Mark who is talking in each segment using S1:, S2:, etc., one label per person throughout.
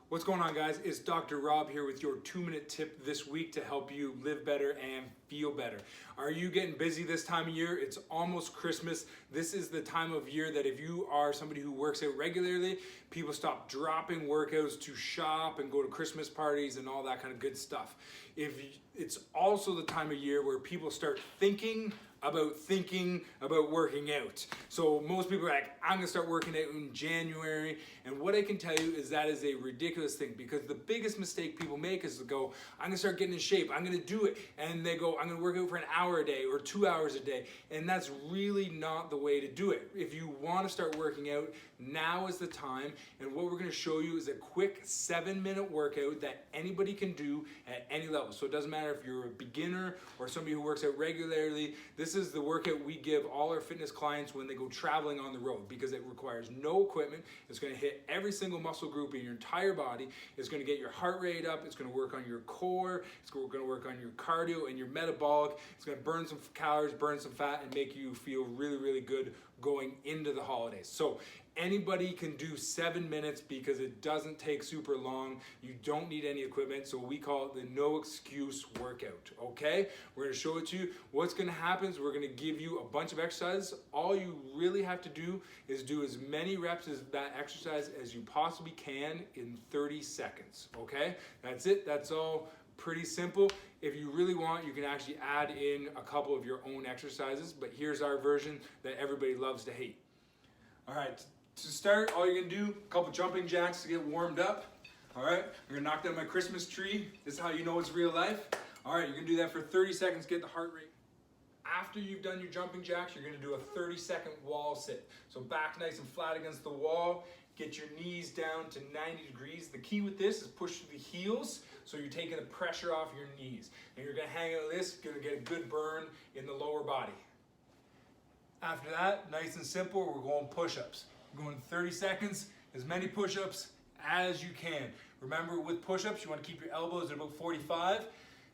S1: What's going on, guys? It's Dr. Rob here with your 2-minute tip this week to help you live better and feel better. Are you getting busy this time of year? It's almost Christmas. This is the time of year that if you are somebody who works out regularly, people stop dropping workouts to shop and go to Christmas parties and all that kind of good stuff. It's also the time of year where people start thinking about working out. So most people are like, I'm gonna start working out in January. And what I can tell you is that is a ridiculous thing, because the biggest mistake people make is to go, I'm gonna start getting in shape, I'm gonna do it. And they go, I'm gonna work out for an hour a day or 2 hours a day. And that's really not the way to do it. If you wanna start working out, now is the time. And what we're gonna show you is a quick 7-minute workout that anybody can do at any level. So it doesn't matter if you're a beginner or somebody who works out regularly. This is the workout we give all our fitness clients when they go traveling on the road, because it requires no equipment. It's going to hit every single muscle group in your entire body. It's going to get your heart rate up. It's going to work on your core. It's going to work on your cardio and your metabolic. It's going to burn some calories, burn some fat, and make you feel really, really good going into the holidays. So anybody can do 7 minutes because it doesn't take super long. You don't need any equipment, so we call it the no excuse workout, okay? We're gonna show it to you. What's gonna happen is we're gonna give you a bunch of exercises. All you really have to do is do as many reps as that exercise as you possibly can in 30 seconds, okay? That's it, that's all. Pretty simple. If you really want, you can actually add in a couple of your own exercises, but here's our version that everybody loves to hate. All right, to start, all you're gonna do, a couple jumping jacks to get warmed up. All right, I'm gonna knock down my Christmas tree. This is how you know it's real life. All right, you're gonna do that for 30 seconds, get the heart rate. After you've done your jumping jacks, you're gonna do a 30-second wall sit. So back nice and flat against the wall, get your knees down to 90 degrees. The key with this is push through the heels, so you're taking the pressure off your knees. And you're gonna hang out this, gonna get a good burn in the lower body. After that, nice and simple, we're going push-ups. We're going 30 seconds, as many push-ups as you can. Remember, with push-ups, you want to keep your elbows at about 45.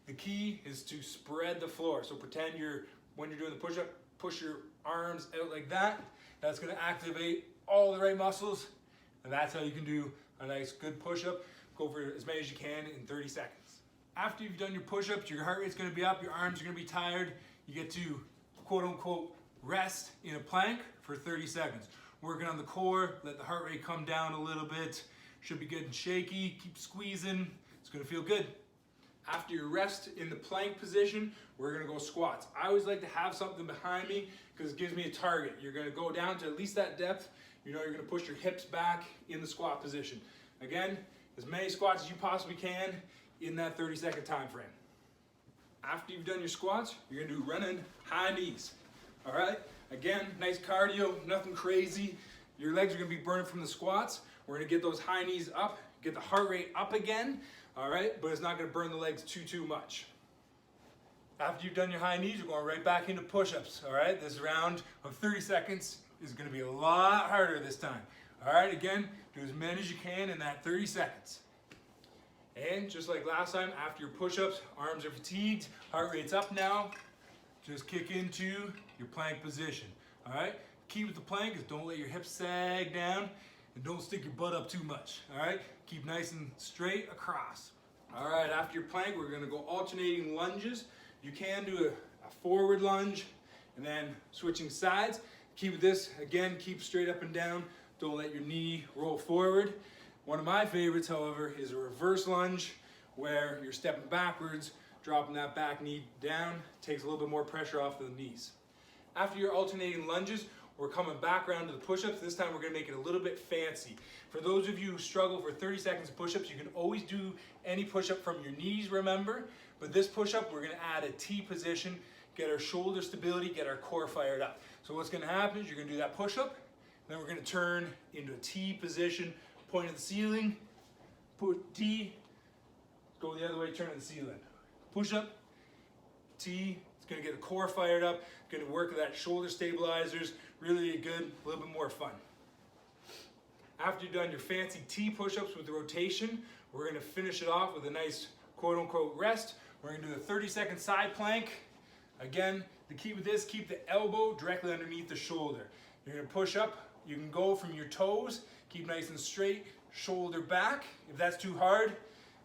S1: The key is to spread the floor. So pretend when you're doing the push-up, push your arms out like that. That's going to activate all the right muscles, and that's how you can do a nice good push-up. Go for as many as you can in 30 seconds. After you've done your push-ups, your heart rate's going to be up, your arms are going to be tired. You get to quote-unquote rest in a plank for 30 seconds. Working on the core, let the heart rate come down a little bit. Should be getting shaky, keep squeezing. It's gonna feel good. After your rest in the plank position, we're gonna go squats. I always like to have something behind me because it gives me a target. You're gonna go down to at least that depth. You know you're gonna push your hips back in the squat position. Again, as many squats as you possibly can in that 30-second time frame. After you've done your squats, you're gonna do running high knees. All right, again, nice cardio, nothing crazy. Your legs are gonna be burning from the squats. We're gonna get those high knees up, get the heart rate up again, all right, but it's not gonna burn the legs too much. After you've done your high knees, you're going right back into push-ups, all right? This round of 30 seconds is gonna be a lot harder this time. All right, again, do as many as you can in that 30 seconds. And just like last time, after your push-ups, arms are fatigued, heart rate's up now. Just kick into your plank position, all right? Key with the plank is don't let your hips sag down and don't stick your butt up too much, all right? Keep nice and straight across. All right, after your plank, we're gonna go alternating lunges. You can do a forward lunge and then switching sides. Key with this, again, keep straight up and down. Don't let your knee roll forward. One of my favorites, however, is a reverse lunge where you're stepping backwards, dropping that back knee down, takes a little bit more pressure off the knees. After your alternating lunges, we're coming back around to the push-ups. This time we're gonna make it a little bit fancy. For those of you who struggle for 30 seconds of push-ups, you can always do any push-up from your knees, remember? But this push-up, we're gonna add a T position, get our shoulder stability, get our core fired up. So what's gonna happen is you're gonna do that push-up, then we're gonna turn into a T position, point at the ceiling, put T, go the other way, turn to the ceiling. Push up, T, it's gonna get the core fired up, gonna work with that shoulder stabilizers, really good, a little bit more fun. After you've done your fancy T push-ups with the rotation, we're gonna finish it off with a nice quote-unquote rest. We're gonna do the 30-second side plank. Again, the key with this, keep the elbow directly underneath the shoulder. You're gonna push up, you can go from your toes, keep nice and straight, shoulder back. If that's too hard,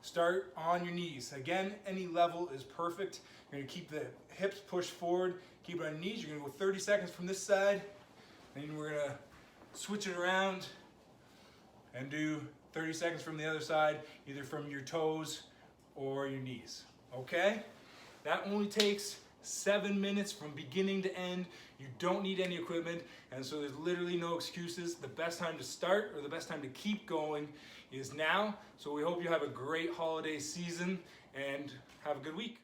S1: start on your knees. Again, any level is perfect. You're gonna keep the hips pushed forward, keep it on your knees. You're gonna go 30 seconds from this side, and we're gonna switch it around and do 30 seconds from the other side, either from your toes or your knees, okay? That only takes 7 minutes from beginning to end. You don't need any equipment, and so there's literally no excuses. The best time to start or the best time to keep going is now. So we hope you have a great holiday season and have a good week.